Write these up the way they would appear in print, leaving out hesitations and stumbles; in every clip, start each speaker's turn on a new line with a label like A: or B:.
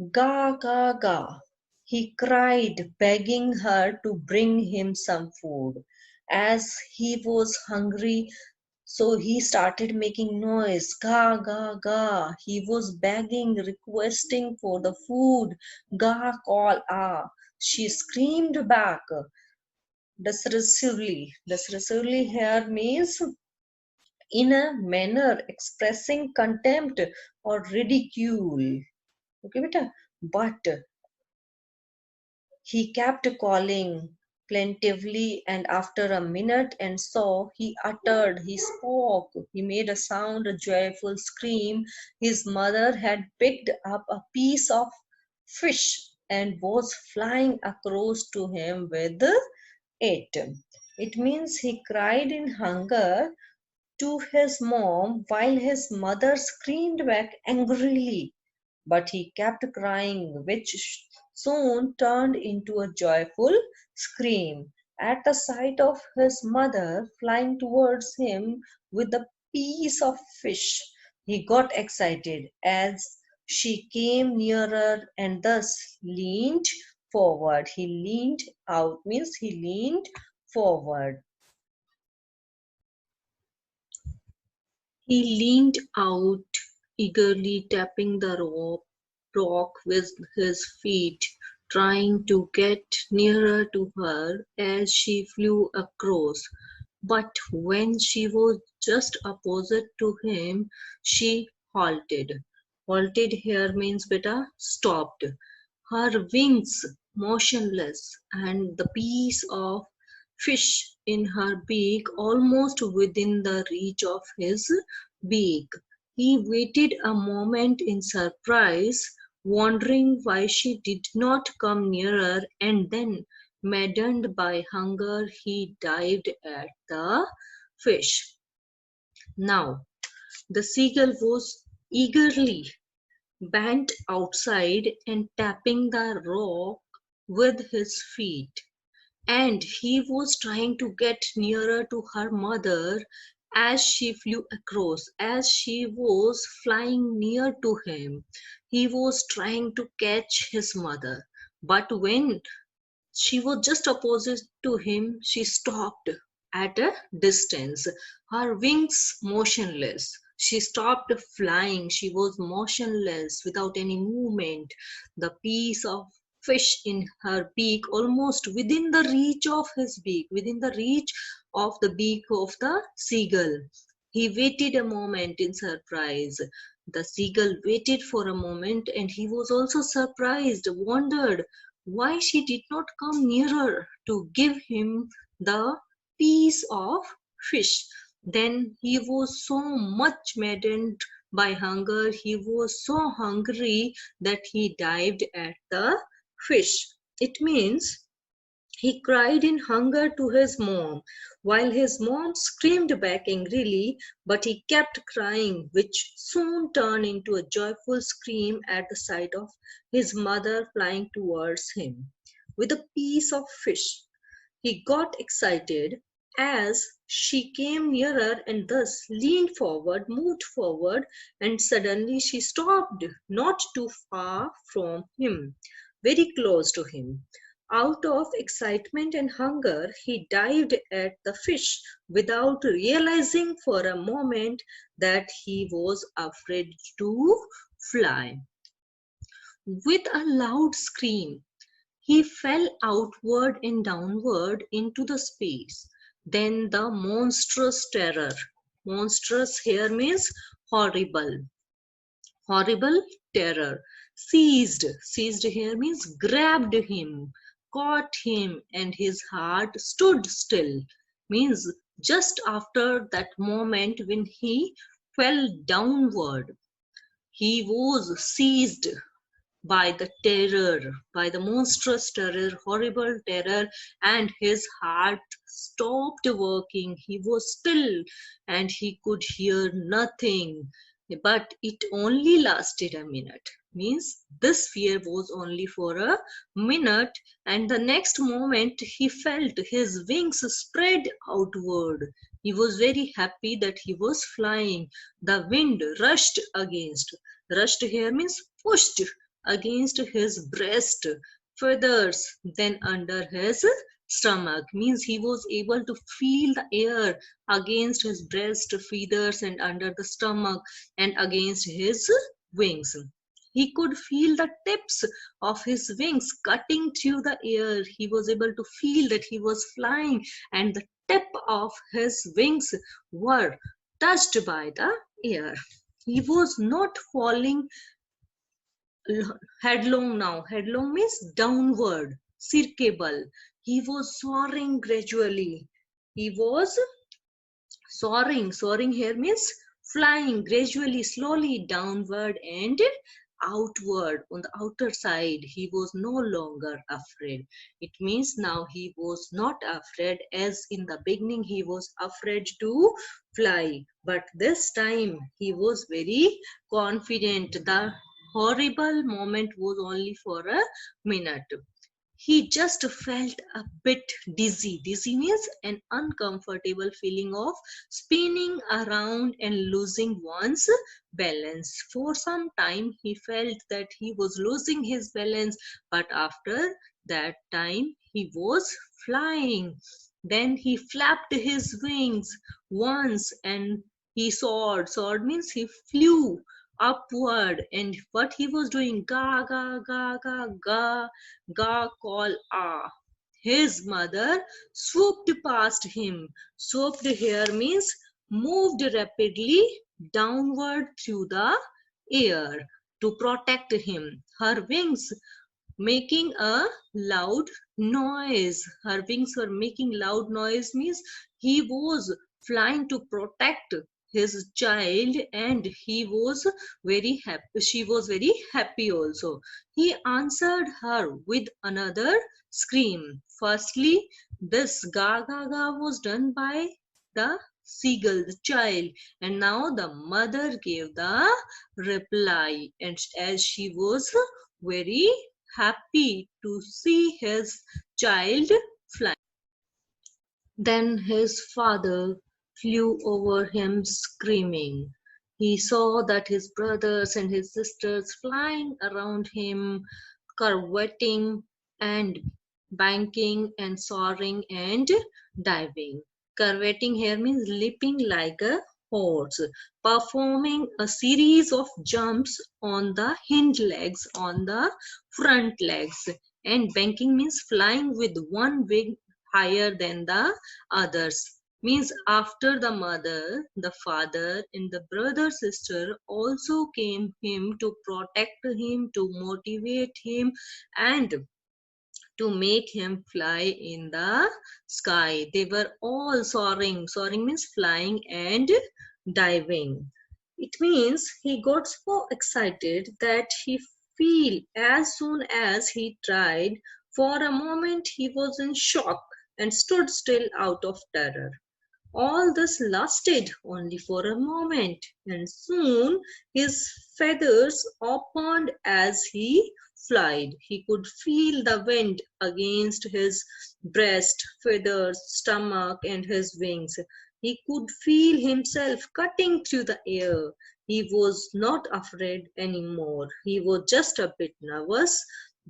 A: Ga, ga, ga. He cried, begging her to bring him some food. As he was hungry, so he started making noise. Ga, ga, ga. He was begging, requesting for the food. Ga, call, ah. She screamed back derisively. Derisively here means in a manner expressing contempt or ridicule. Okay, beta. But he kept calling plaintively, and after a minute and so he spoke, he made a sound, a joyful scream. His mother had picked up a piece of fish and was flying across to him with it. It means he cried in hunger to his mom while his mother screamed back angrily. But he kept crying, which soon turned into a joyful scream. At the sight of his mother flying towards him with a piece of fish, he got excited as she came nearer and thus leaned forward. He leaned out, means he leaned forward. He leaned out eagerly, tapping the rock with his feet, trying to get nearer to her as she flew across. But when she was just opposite to him, she halted. Halted here means beta stopped. Her wings motionless and the piece of fish in her beak almost within the reach of his beak. He waited a moment in surprise, wondering why she did not come nearer, and then, maddened by hunger, he dived at the fish. Now, the seagull was eagerly bent outside and tapping the rock with his feet, and he was trying to get nearer to her mother as she flew across. As she was flying near to him, he was trying to catch his mother. But when she was just opposite to him, she stopped at a distance, her wings motionless. She stopped flying. She was motionless without any movement. The piece of fish in her beak almost within the reach of his beak, within the reach of the beak of the seagull. He waited a moment in surprise. The seagull waited for a moment and he was also surprised, wondered why she did not come nearer to give him the piece of fish. Then he was so much maddened by hunger, he was so hungry that he dived at the fish. It means he cried in hunger to his mom, while his mom screamed back angrily, but he kept crying, which soon turned into a joyful scream at the sight of his mother flying towards him with a piece of fish. He got excited as she came nearer and thus leaned forward, moved forward, and suddenly she stopped, not too far from him, very close to him. Out of excitement and hunger, he dived at the fish without realizing for a moment that he was afraid to fly. With a loud scream, he fell outward and downward into the space. Then the monstrous terror. Monstrous here means horrible. Horrible terror. Seized. Seized here means grabbed him, caught him, and his heart stood still. Means just after that moment when he fell downward, he was seized by the terror, by the monstrous terror, horrible terror, and his heart stopped working. He was still and he could hear nothing. But it only lasted a minute. Means this fear was only for a minute, and the next moment he felt his wings spread outward. He was very happy that he was flying. The wind rushed against. Rushed here means pushed against his breast, feathers, then under his stomach. Means he was able to feel the air against his breast, feathers, and under the stomach, and against his wings. He could feel the tips of his wings cutting through the air. He was able to feel that he was flying, and the tip of his wings were touched by the air. He was not falling headlong now. Headlong means downward, circable. He was soaring gradually. He was soaring. Soaring here means flying gradually, slowly downward and outward on the outer side. He was no longer afraid. It means now he was not afraid, as in the beginning he was afraid to fly, but this time he was very confident. The horrible moment was only for a minute. He just felt a bit dizzy. Dizzy means an uncomfortable feeling of spinning around and losing one's balance. For some time, he felt that he was losing his balance, but after that time, he was flying. Then he flapped his wings once and he soared. Soared means he flew upward, and what he was doing, ga ga ga ga ga ga, call ah. His mother swooped past him. Swooped here means moved rapidly downward through the air to protect him. Her wings making a loud noise. Her wings were making loud noise means he was flying to protect his child, and he was very happy. She was very happy also. He answered her with another scream. Firstly, this ga ga ga was done by the seagull, the child, and now the mother gave the reply, and as she was very happy to see his child fly. Then his father flew over him screaming. He saw that his brothers and his sisters flying around him, curveting and banking and soaring and diving. Curveting here means leaping like a horse, performing a series of jumps on the hind legs, on the front legs, and banking means flying with one wing higher than the others. Means after the mother, the father and the brother sister also came him to protect him, to motivate him, and to make him fly in the sky. They were all soaring. Soaring means flying and diving. It means he got so excited that he feel as soon as he tried. For a moment he was in shock and stood still out of terror. All this lasted only for a moment, and soon his feathers opened as he flied. He could feel the wind against his breast, feathers, stomach, and his wings. He could feel himself cutting through the air. He was not afraid anymore. He was just a bit nervous.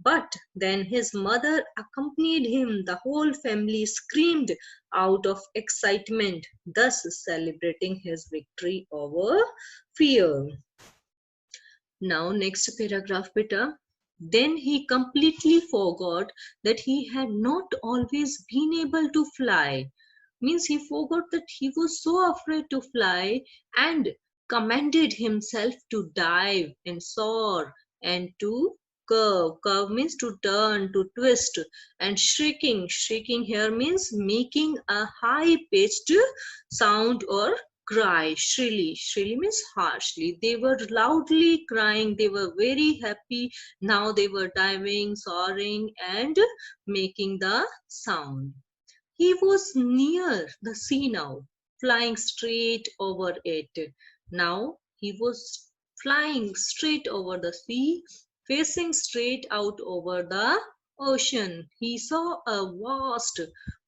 A: But then his mother accompanied him. The whole family screamed out of excitement, thus celebrating his victory over fear. Now, next paragraph, beta. Then he completely forgot that he had not always been able to fly. Means he forgot that he was so afraid to fly, and commanded himself to dive and soar and to curve. Curve means to turn, to twist, and shrieking. Shrieking here means making a high pitched sound or cry shrilly. Shrilly means harshly. They were loudly crying. They were very happy. Now they were diving, soaring, and making the sound. He was near the sea now, flying straight over it. Now he was flying straight over the sea, facing straight out over the ocean. He saw a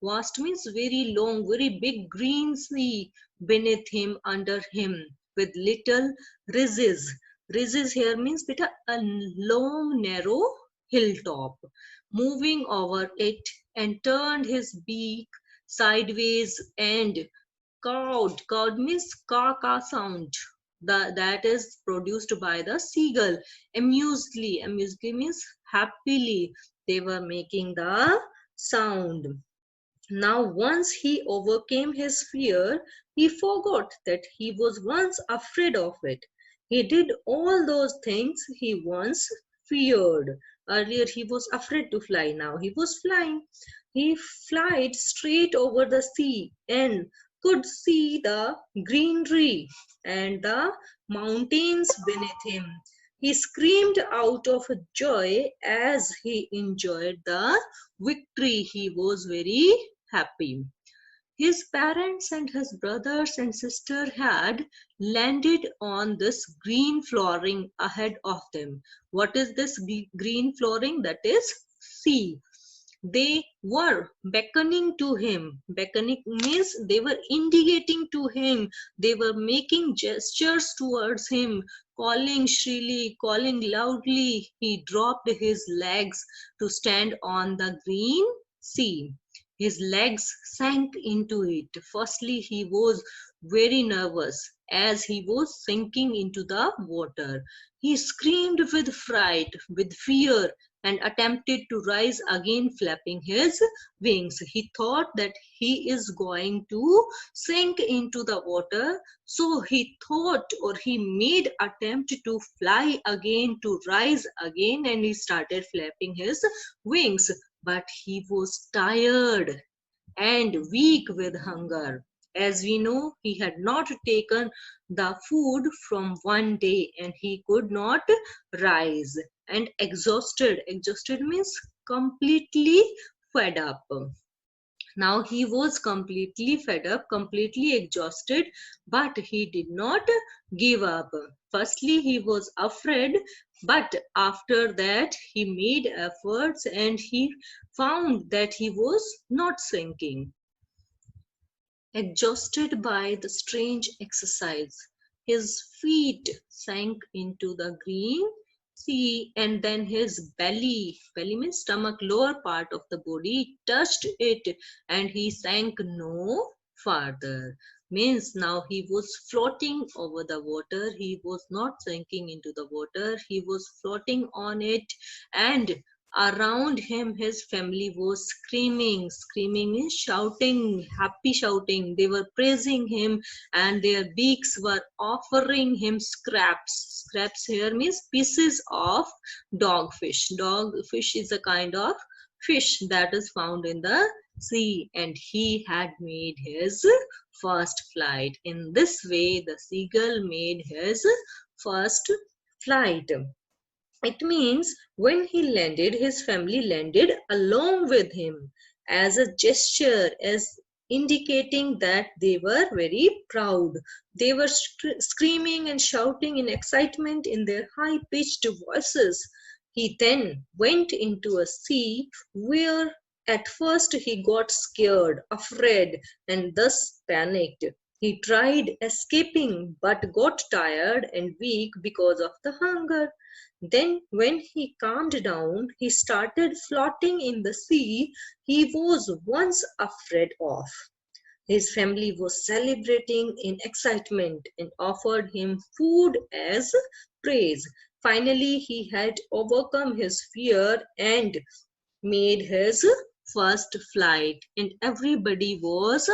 A: vast means very long, very big green sea beneath him, under him, with little ridges. Ridges here means beta a long narrow hilltop. Moving over it and turned his beak sideways and cawed. Cawed means caw sound. That is produced by the seagull. Amusedly. Amusedly means happily. They were making the sound. Now, once he overcame his fear, he forgot that he was once afraid of it. He did all those things he once feared. Earlier, he was afraid to fly. Now, he was flying. He flied straight over the sea and could see the greenery and the mountains beneath him. He screamed out of joy as he enjoyed the victory. He was very happy. His parents and his brothers and sister had landed on this green flooring ahead of them. What is this green flooring? That is sea. They were beckoning to him. Beckoning means they were indicating to him. They were making gestures towards him, calling shrilly, calling loudly. He dropped his legs to stand on the green sea. His legs sank into it. Firstly, he was very nervous as he was sinking into the water. He screamed with fright, with fear, and attempted to rise again, flapping his wings. He thought that he is going to sink into the water, so he thought, or he made attempt to fly again, to rise again, and he started flapping his wings. But he was tired and weak with hunger. As we know, he had not taken the food from one day and he could not rise. And exhausted. Exhausted means completely fed up. Now he was completely fed up, completely exhausted, but he did not give up. Firstly, he was afraid, but after that, he made efforts and he found that he was not sinking. Exhausted by the strange exercise, his feet sank into the green sea and then his belly means stomach, lower part of the body touched it and he sank no farther. Means now he was floating over the water. He was not sinking into the water. He was floating on it, and around him his family was screaming means shouting, happy shouting. They were praising him and their beaks were offering him scraps here means pieces of dogfish is a kind of fish that is found in the sea, and he had made his first flight. In this way the seagull made his first flight. It means when he landed, his family landed along with him as a gesture, as indicating that they were very proud. They were screaming and shouting in excitement in their high-pitched voices. He then went into a sea where at first he got scared, afraid, and thus panicked. He tried escaping but got tired and weak because of the hunger. Then, when he calmed down, he started floating in the sea he was once afraid of. His family was celebrating in excitement and offered him food as praise. Finally, he had overcome his fear and made his first flight, and everybody was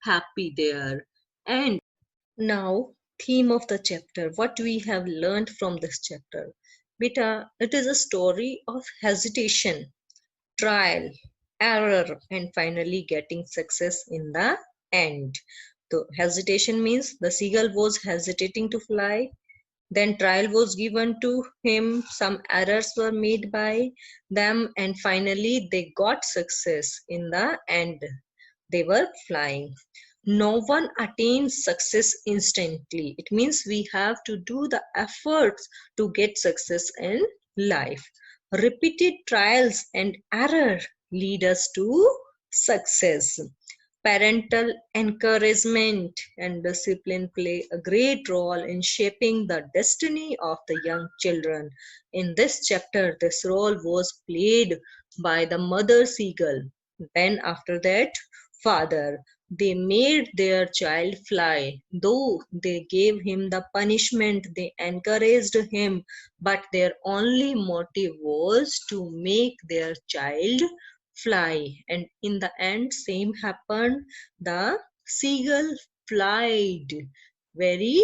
A: happy there. And now, theme of the chapter, what we have learned from this chapter. Beta, it is a story of hesitation, trial, error, and finally getting success in the end. So hesitation means the seagull was hesitating to fly. Then trial was given to him, some errors were made by them, and finally they got success in the end. They were flying. No one attains success instantly. It means we have to do the efforts to get success in life. Repeated trials and error lead us to success. Parental encouragement and discipline play a great role in shaping the destiny of the young children. In this chapter, this role was played by the mother seagull. Then, after that, father. They made their child fly. Though they gave him the punishment, they encouraged him, but their only motive was to make their child fly. And in the end, same happened. The seagull flied very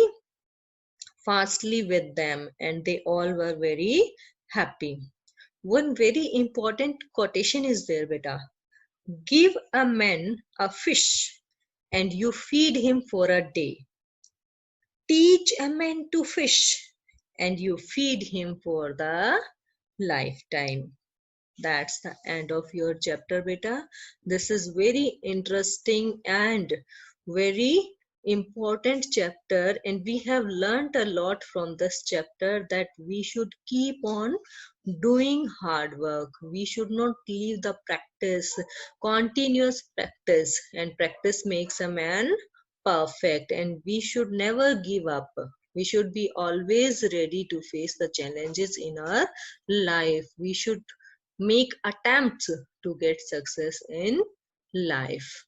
A: fastly with them, and they all were very happy. One very important quotation is there, beta. Give a man a fish and you feed him for a day. Teach a man to fish and you feed him for the lifetime. That's the end of your chapter, beta. This is very interesting and very important chapter, and we have learned a lot from this chapter, that we should keep on doing hard work. We should not leave the practice, continuous practice, and practice makes a man perfect, and we should never give up. We should be always ready to face the challenges in our life. We should make attempts to get success in life.